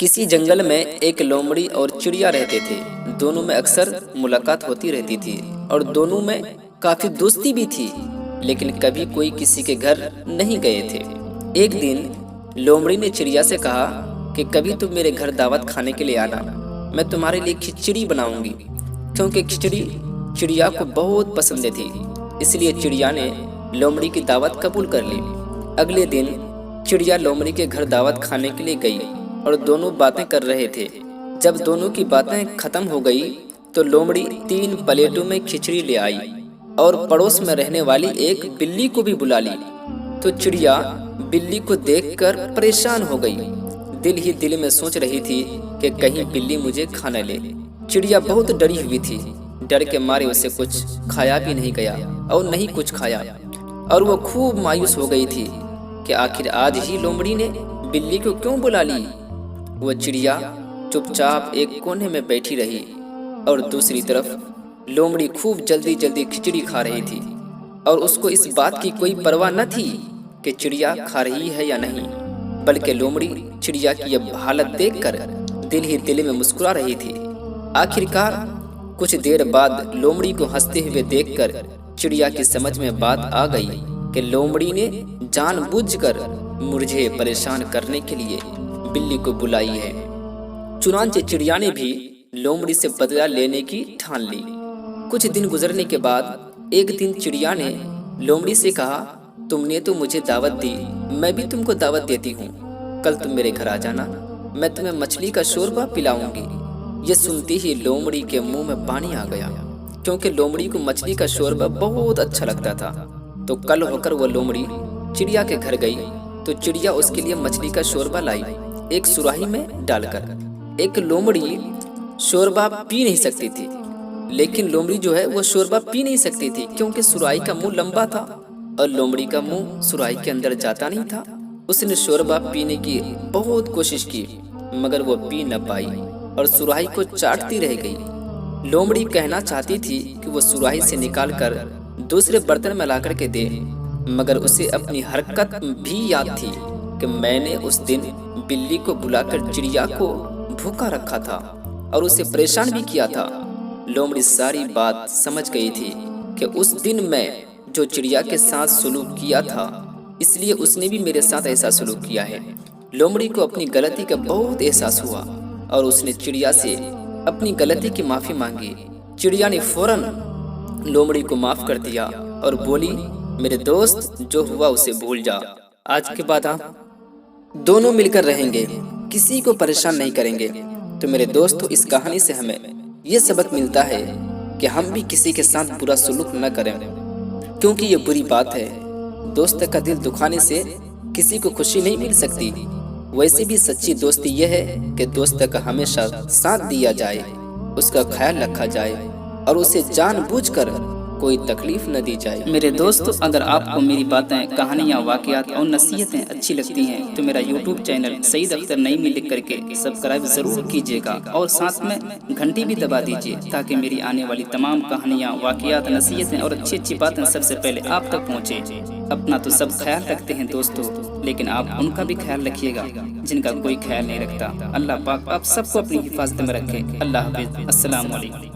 किसी जंगल में एक लोमड़ी और चिड़िया रहते थे। दोनों में अक्सर मुलाकात होती रहती थी और दोनों में काफी दोस्ती भी थी, लेकिन कभी कोई किसी के घर नहीं गए थे। एक दिन लोमड़ी ने चिड़िया से कहा कि कभी तुम मेरे घर दावत खाने के लिए आना, मैं तुम्हारे लिए खिचड़ी बनाऊंगी। क्योंकि खिचड़ी चिड़िया को बहुत पसंद थी, इसलिए चिड़िया ने लोमड़ी की दावत कबूल कर ली। अगले दिन चिड़िया लोमड़ी के घर दावत खाने के लिए गई और दोनों बातें कर रहे थे। जब दोनों की बातें खत्म हो गई तो लोमड़ी 3 प्लेटों में खिचड़ी ले आई और पड़ोस में रहने वाली एक बिल्ली को भी बुला ली। तो चिड़िया बिल्ली को देखकर परेशान हो गई। दिल ही दिल में सोच रही थी कि कहीं बिल्ली मुझे खा न ले। चिड़िया बहुत डरी हुई थी। डर के मारे उसे कुछ खाया भी नहीं गया और नहीं कुछ खाया, और वो खूब मायूस हो गई थी कि आखिर आज ही लोमड़ी ने बिल्ली को क्यों बुला ली। वो चिड़िया चुपचाप एक कोने में बैठी रही और दूसरी तरफ लोमड़ी खूब जल्दी जल्दी खिचड़ी खा रही थी, और उसको इस बात की कोई परवाह न थी कि चिड़िया खा रही है या नहीं, बल्कि लोमड़ी चिड़िया की यह हालत देखकर दिल ही दिल में मुस्कुरा रही थी। आखिरकार कुछ देर बाद लोमड़ी को हंसते हुए देखकर चिड़िया की समझ में बात आ गई कि लोमड़ी ने जानबूझकर मुझे परेशान करने के लिए बिल्ली को बुलाई है। चुनांचे चिड़िया ने भी लोमड़ी से बदला लेने की ठान ली। कुछ दिन गुजरने के बाद एक दिन चिड़िया ने लोमड़ी से कहा, तुमने तो मुझे दावत दी, मैं भी तुमको दावत देती हूँ। कल तुम मेरे घर आ जाना, मैं तुम्हें मछली का शोरबा पिलाऊंगी। ये सुनते ही लोमड़ी के मुंह में पानी आ गया, क्योंकि लोमड़ी को मछली का शोरबा बहुत अच्छा लगता था। तो कल होकर वो लोमड़ी चिड़िया के घर गई तो चिड़िया उसके लिए मछली का शोरबा लाई, एक सुराही में डालकर। एक लोमड़ी शोरबा पी नहीं सकती थी, लेकिन लोमड़ी जो है वो शोरबा पी नहीं सकती थी, क्योंकि सुराही का मुंह लंबा था और लोमड़ी का मुंह सुराही के अंदर जाता नहीं था। उसने शोरबा पीने की बहुत कोशिश की, मगर वो पी न पाई और सुराही को चाटती रह गई। लोमड़ी कहना चाहती थी कि वो सुराही से निकालकर दूसरे बर्तन में ला कर के दे, मगर उसे अपनी हरकत भी याद थी कि मैंने उस दिन बिल्ली को बुलाकर चिड़िया को भूखा रखा था और उसे परेशान भी किया था। लोमड़ी सारी बात समझ गई थी कि उस दिन मैं जो चिड़िया के साथ सलूक किया था, इसलिए उसने भी मेरे साथ ऐसा सलूक किया है। लोमड़ी को अपनी गलती का बहुत एहसास हुआ और उसने चिड़िया से अपनी गलती की माफी मांगी। चिड़िया ने फौरन लोमड़ी को माफ कर दिया और बोली, मेरे दोस्त, जो हुआ उसे भूल जा। आज के बाद हम दोनों मिलकर रहेंगे, किसी को परेशान नहीं करेंगे। तो मेरे दोस्तों, इस कहानी से हमें ये सबक मिलता है कि हम भी किसी के साथ बुरा सलूक न करें, क्योंकि ये बुरी बात है। दोस्त का दिल दुखाने से किसी को खुशी नहीं मिल सकती। वैसे भी सच्ची दोस्ती यह है कि दोस्त का हमेशा साथ दिया जाए, उसका ख्याल रखा जाए और उसे जानबूझकर कोई तकलीफ न दी जाए। मेरे दोस्तों, अगर आपको मेरी बातें, कहानियाँ, वाक़यात और नसीहतें अच्छी लगती हैं तो मेरा YouTube चैनल सईद अख्तर नईमी लिख करके सब्सक्राइब ज़रूर कीजिएगा और साथ में घंटी भी दबा दीजिए, ताकि मेरी आने वाली तमाम कहानियाँ, वाक़यात, नसीहतें और अच्छी अच्छी बातें सबसे पहले आप तक पहुँचे। अपना तो सब ख्याल रखते हैं दोस्तों, लेकिन आप उनका भी ख्याल रखिएगा जिनका कोई ख्याल नहीं रखता। अल्लाह पाक आप सबको अपनी हिफाजत में रखे। अल्लाह हाफ़िज़। अस्सलाम वालेकुम।